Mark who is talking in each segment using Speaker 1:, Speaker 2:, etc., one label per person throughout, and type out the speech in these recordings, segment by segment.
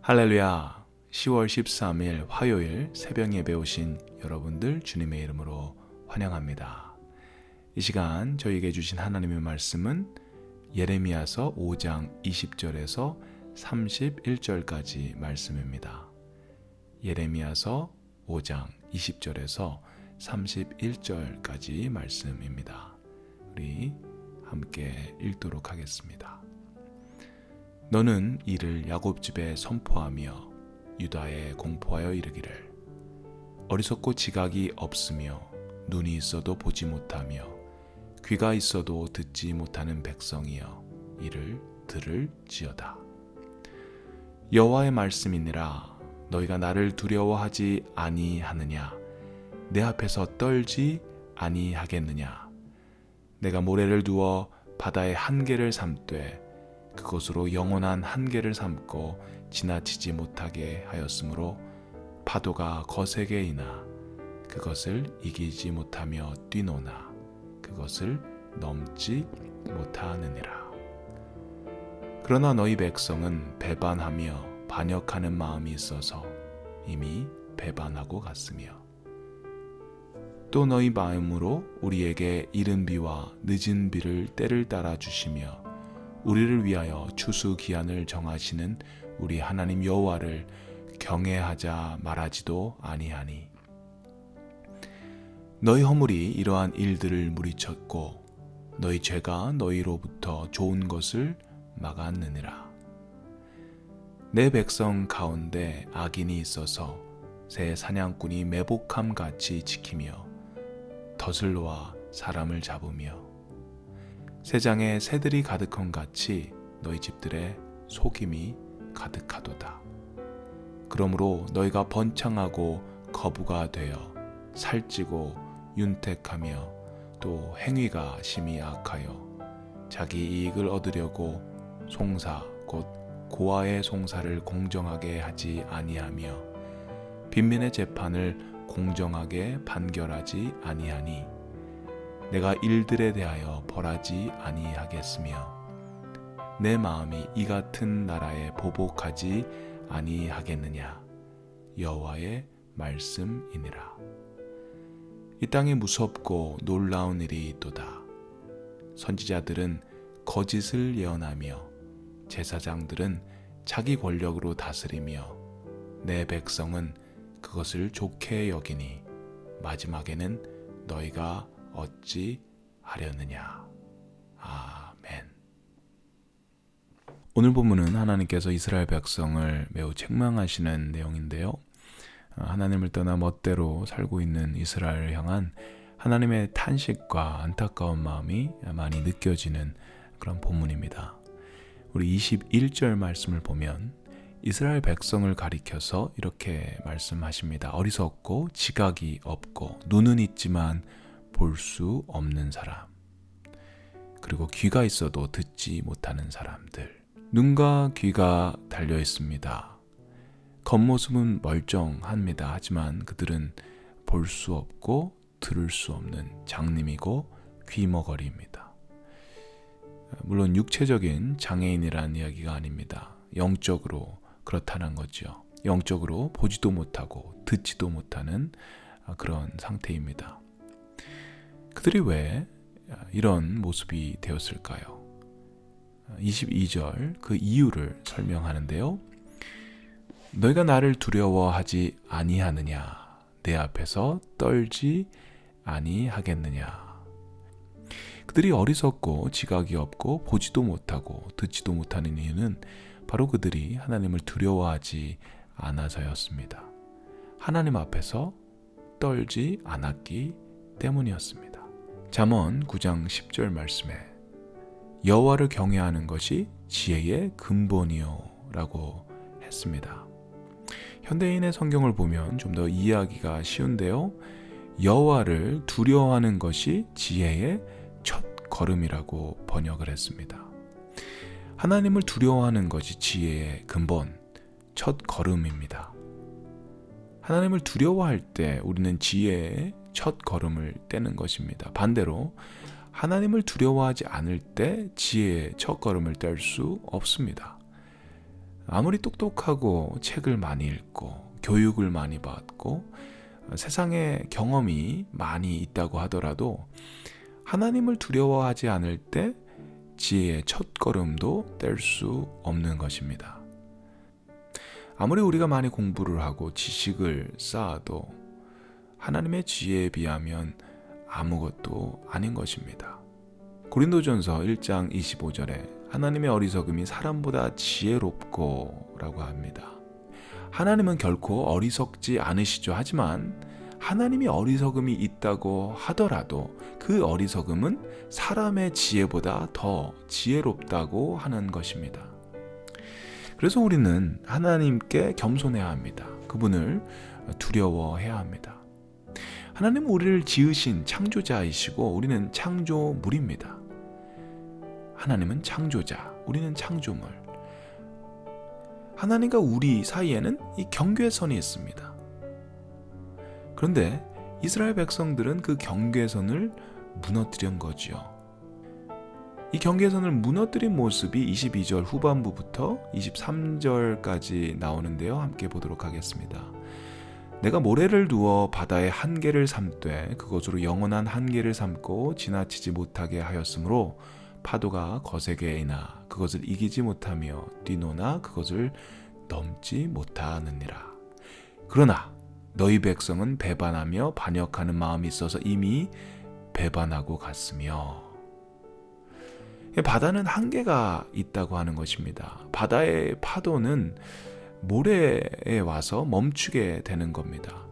Speaker 1: 할렐루야. 10월 13일 화요일 새벽 예배 오신 여러분들 주님의 이름으로 환영합니다. 이 시간 저희에게 주신 하나님의 말씀은 예레미야서 5장 20절에서 31절까지 말씀입니다. 예레미야서 5장 20절에서 31절까지 말씀입니다. 우리 함께 읽도록 하겠습니다. 너는 이를 야곱 집에 선포하며 유다에 공포하여 이르기를 어리석고 지각이 없으며 눈이 있어도 보지 못하며 귀가 있어도 듣지 못하는 백성이여 이를 들을지어다. 여호와의 말씀이니라. 너희가 나를 두려워하지 아니하느냐? 내 앞에서 떨지 아니하겠느냐? 내가 모래를 두어 바다의 한계를 삼되 그것으로 영원한 한계를 삼고 지나치지 못하게 하였으므로 파도가 거세게 이나 그것을 이기지 못하며 뛰노나 그것을 넘지 못하느니라. 그러나 너희 백성은 배반하며 반역하는 마음이 있어서 이미 배반하고 갔으며 또 너희 마음으로 우리에게 이른 비와 늦은 비를 때를 따라 주시며 우리를 위하여 추수 기한을 정하시는 우리 하나님 여호와를 경외하자 말하지도 아니하니 너희 허물이 이러한 일들을 물리쳤고 너희 죄가 너희로부터 좋은 것을 막았느니라. 내 백성 가운데 악인이 있어서 새 사냥꾼이 매복함같이 지키며 덫을 놓아 사람을 잡으며 새장에 새들이 가득한 같이 너희 집들에 속임이 가득하도다. 그러므로 너희가 번창하고 거부가 되어 살찌고 윤택하며 또 행위가 심히 악하여 자기 이익을 얻으려고 송사 곧 고아의 송사를 공정하게 하지 아니하며 빈민의 재판을 공정하게 판결하지 아니하니 내가 일들에 대하여 벌하지 아니하겠으며 내 마음이 이 같은 나라에 보복하지 아니하겠느냐? 여호와의 말씀이니라. 이 땅에 무섭고 놀라운 일이 있도다. 선지자들은 거짓을 예언하며 제사장들은 자기 권력으로 다스리며 내 백성은 그것을 좋게 여기니 마지막에는 너희가 어찌 하려느냐. 아멘. 오늘 본문은 하나님께서 이스라엘 백성을 매우 책망하시는 내용인데요. 하나님을 떠나 멋대로 살고 있는 이스라엘을 향한 하나님의 탄식과 안타까운 마음이 많이 느껴지는 그런 본문입니다. 우리 21절 말씀을 보면 이스라엘 백성을 가리켜서 이렇게 말씀하십니다. 어리석고 지각이 없고 눈은 있지만 볼 수 없는 사람, 그리고 귀가 있어도 듣지 못하는 사람들. 눈과 귀가 달려 있습니다. 겉모습은 멀쩡합니다. 하지만 그들은 볼 수 없고 들을 수 없는 장님이고 귀머거리입니다. 물론 육체적인 장애인이라는 이야기가 아닙니다. 영적으로 그렇다는 거죠. 영적으로 보지도 못하고 듣지도 못하는 그런 상태입니다. 그들이 왜 이런 모습이 되었을까요? 22절 그 이유를 설명하는데요. 너희가 나를 두려워하지 아니하느냐? 내 앞에서 떨지 아니하겠느냐? 그들이 어리석고 지각이 없고 보지도 못하고 듣지도 못하는 이유는 바로 그들이 하나님을 두려워하지 않아서였습니다. 하나님 앞에서 떨지 않았기 때문이었습니다. 잠언 9장 10절 말씀에 여호와를 경외하는 것이 지혜의 근본이요 라고 했습니다. 현대인의 성경을 보면 좀 더 이해하기가 쉬운데요. 여호와를 두려워하는 것이 지혜의 첫 걸음이라고 번역을 했습니다. 하나님을 두려워하는 것이 지혜의 근본, 첫 걸음입니다. 하나님을 두려워할 때 우리는 지혜의 첫 걸음을 떼는 것입니다. 반대로 하나님을 두려워하지 않을 때 지혜의 첫 걸음을 뗄 수 없습니다. 아무리 똑똑하고 책을 많이 읽고 교육을 많이 받고 세상에 경험이 많이 있다고 하더라도 하나님을 두려워하지 않을 때 지혜의 첫걸음도 뗄 수 없는 것입니다. 아무리 우리가 많이 공부를 하고 지식을 쌓아도 하나님의 지혜에 비하면 아무것도 아닌 것입니다. 고린도전서 1장 25절에 하나님의 어리석음이 사람보다 지혜롭고 라고 합니다. 하나님은 결코 어리석지 않으시죠. 하지만 하나님이 어리석음이 있다고 하더라도 그 어리석음은 사람의 지혜보다 더 지혜롭다고 하는 것입니다. 그래서 우리는 하나님께 겸손해야 합니다. 그분을 두려워해야 합니다. 하나님은 우리를 지으신 창조자이시고 우리는 창조물입니다. 하나님은 창조자, 우리는 창조물. 하나님과 우리 사이에는 이 경계선이 있습니다. 그런데 이스라엘 백성들은 그 경계선을 무너뜨린 거지요. 이 경계선을 무너뜨린 모습이 22절 후반부부터 23절까지 나오는데요. 함께 보도록 하겠습니다. 내가 모래를 두어 바다의 한계를 삼되 그것으로 영원한 한계를 삼고 지나치지 못하게 하였으므로 파도가 거세게 이나 그것을 이기지 못하며 뛰노나 그것을 넘지 못하느니라. 그러나 너희 백성은 배반하며 반역하는 마음이 있어서 이미 배반하고 갔으며. 바다는 한계가 있다고 하는 것입니다. 바다의 파도는 모래에 와서 멈추게 되는 겁니다.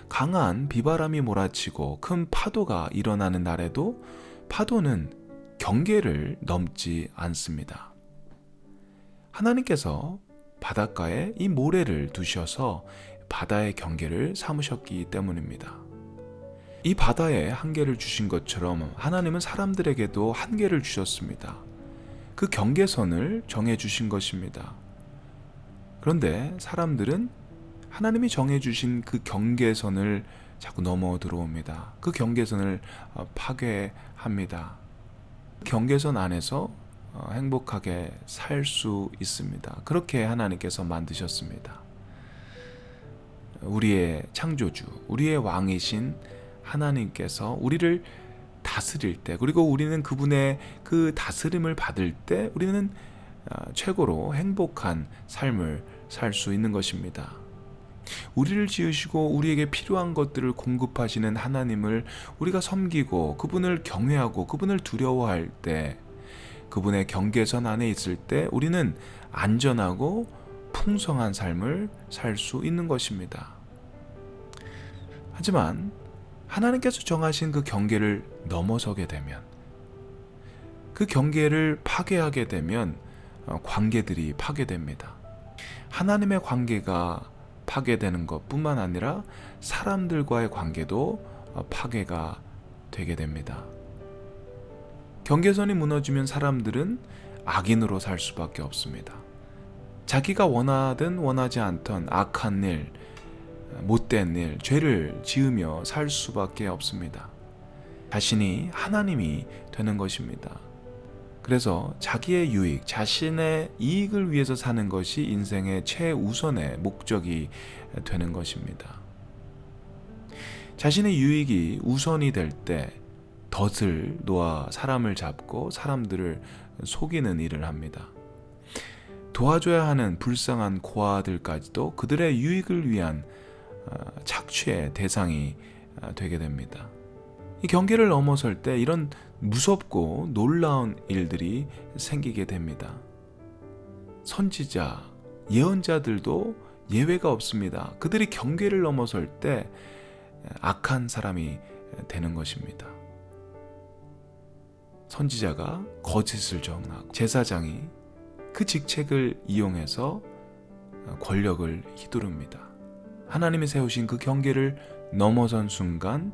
Speaker 1: 강한 비바람이 몰아치고 큰 파도가 일어나는 날에도 파도는 경계를 넘지 않습니다. 하나님께서 바닷가에 이 모래를 두셔서 바다의 경계를 삼으셨기 때문입니다. 이 바다에 한계를 주신 것처럼 하나님은 사람들에게도 한계를 주셨습니다. 그 경계선을 정해주신 것입니다. 그런데 사람들은 하나님이 정해주신 그 경계선을 자꾸 넘어 들어옵니다. 그 경계선을 파괴합니다. 경계선 안에서 행복하게 살 수 있습니다. 그렇게 하나님께서 만드셨습니다. 우리의 창조주, 우리의 왕이신 하나님께서 우리를 다스릴 때, 그리고 우리는 그분의 그 다스림을 받을 때 우리는 최고로 행복한 삶을 살 수 있는 것입니다. 우리를 지으시고 우리에게 필요한 것들을 공급하시는 하나님을 우리가 섬기고 그분을 경외하고 그분을 두려워할 때, 그분의 경계선 안에 있을 때 우리는 안전하고 풍성한 삶을 살 수 있는 것입니다. 하지만 하나님께서 정하신 그 경계를 넘어서게 되면, 그 경계를 파괴하게 되면 관계들이 파괴됩니다. 하나님의 관계가 파괴되는 것뿐만 아니라 사람들과의 관계도 파괴가 되게 됩니다. 경계선이 무너지면 사람들은 악인으로 살 수밖에 없습니다. 자기가 원하든 원하지 않던 악한 일, 못된 일, 죄를 지으며 살 수밖에 없습니다. 자신이 하나님이 되는 것입니다. 그래서 자기의 유익, 자신의 이익을 위해서 사는 것이 인생의 최우선의 목적이 되는 것입니다. 자신의 유익이 우선이 될 때 덫을 놓아 사람을 잡고 사람들을 속이는 일을 합니다. 도와줘야 하는 불쌍한 고아들까지도 그들의 유익을 위한 착취의 대상이 되게 됩니다. 이 경계를 넘어설 때 이런 무섭고 놀라운 일들이 생기게 됩니다. 선지자, 예언자들도 예외가 없습니다. 그들이 경계를 넘어설 때 악한 사람이 되는 것입니다. 선지자가 거짓을 전하고 제사장이 그 직책을 이용해서 권력을 휘두릅니다. 하나님이 세우신 그 경계를 넘어선 순간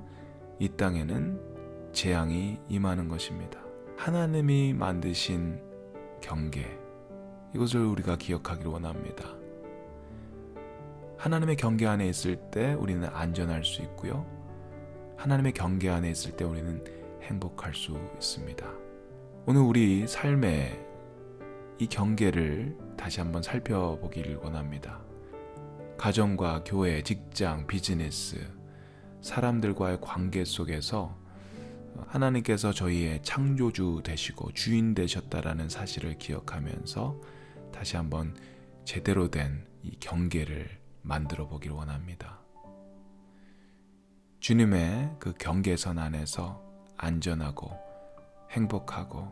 Speaker 1: 이 땅에는 재앙이 임하는 것입니다. 하나님이 만드신 경계, 이것을 우리가 기억하기를 원합니다. 하나님의 경계 안에 있을 때 우리는 안전할 수 있고요. 하나님의 경계 안에 있을 때 우리는 행복할 수 있습니다. 오늘 우리 삶에 이 경계를 다시 한번 살펴보기를 원합니다. 가정과 교회, 직장, 비즈니스, 사람들과의 관계 속에서 하나님께서 저희의 창조주 되시고 주인 되셨다라는 사실을 기억하면서 다시 한번 제대로 된 이 경계를 만들어 보기를 원합니다. 주님의 그 경계선 안에서 안전하고 행복하고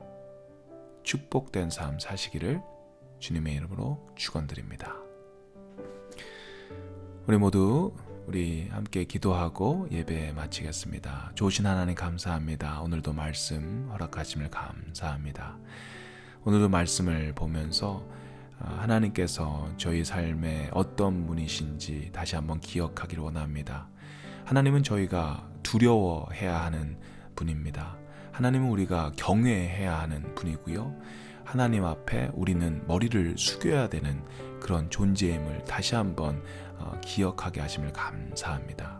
Speaker 1: 축복된 삶 사시기를 주님의 이름으로 축원드립니다. 우리 모두 함께 기도하고 예배 마치겠습니다. 좋으신 하나님 감사합니다. 오늘도 말씀 허락하심을 감사합니다. 오늘도 말씀을 보면서 하나님께서 저희 삶에 어떤 분이신지 다시 한번 기억하기를 원합니다. 하나님은 저희가 두려워해야 하는 분입니다. 하나님은 우리가 경외해야 하는 분이고요. 하나님 앞에 우리는 머리를 숙여야 되는 그런 존재임을 다시 한번 기억하게 하심을 감사합니다.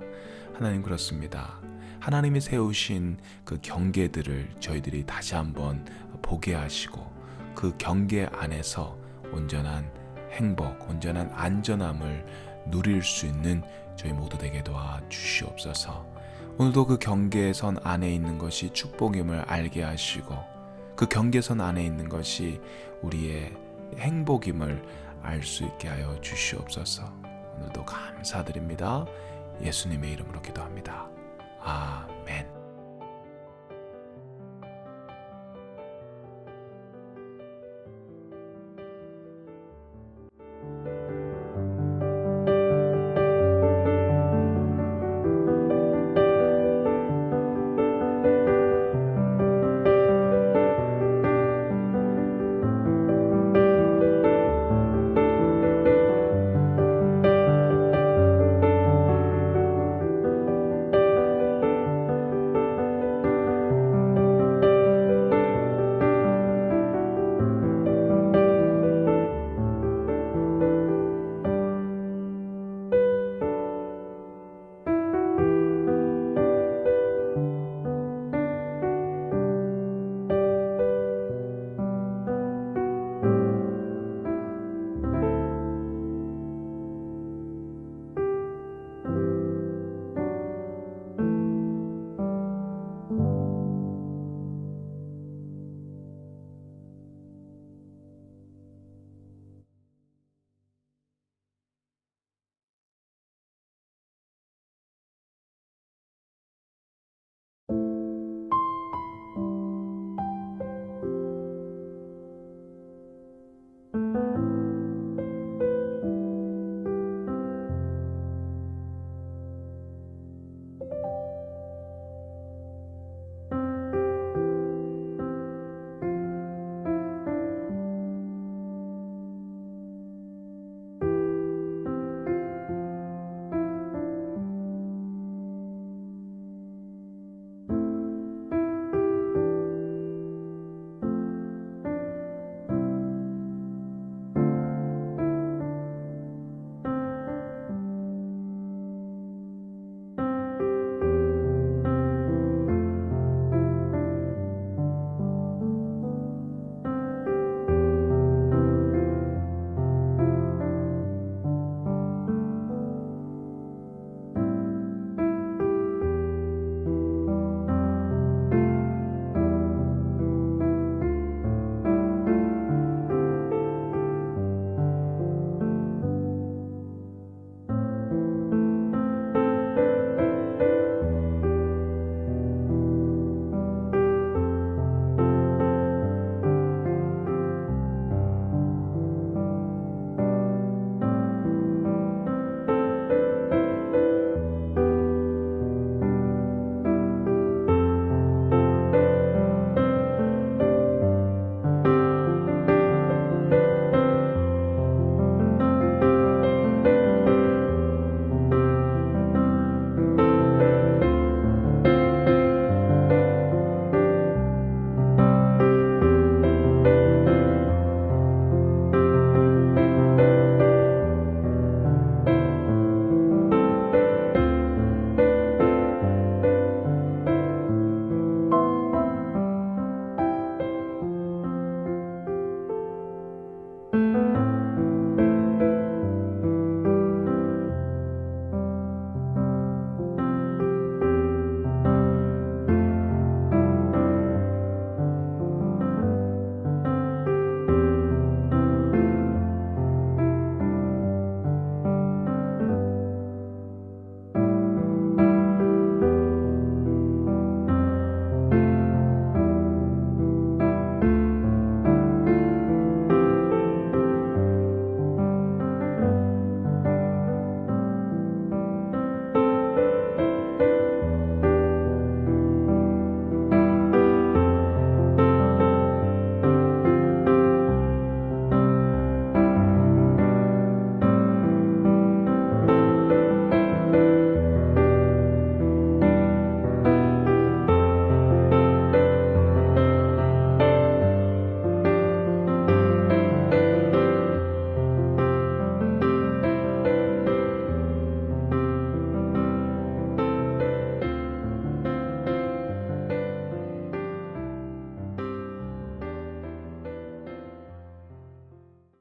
Speaker 1: 하나님 그렇습니다. 하나님이 세우신 그 경계들을 저희들이 다시 한번 보게 하시고 그 경계 안에서 온전한 행복, 온전한 안전함을 누릴 수 있는 저희 모두 되게 도와주시옵소서. 오늘도 그 경계선 안에 있는 것이 축복임을 알게 하시고 그 경계선 안에 있는 것이 우리의 행복임을 알 수 있게 하여 주시옵소서. 오늘도 감사드립니다. 예수님의 이름으로 기도합니다. 아멘.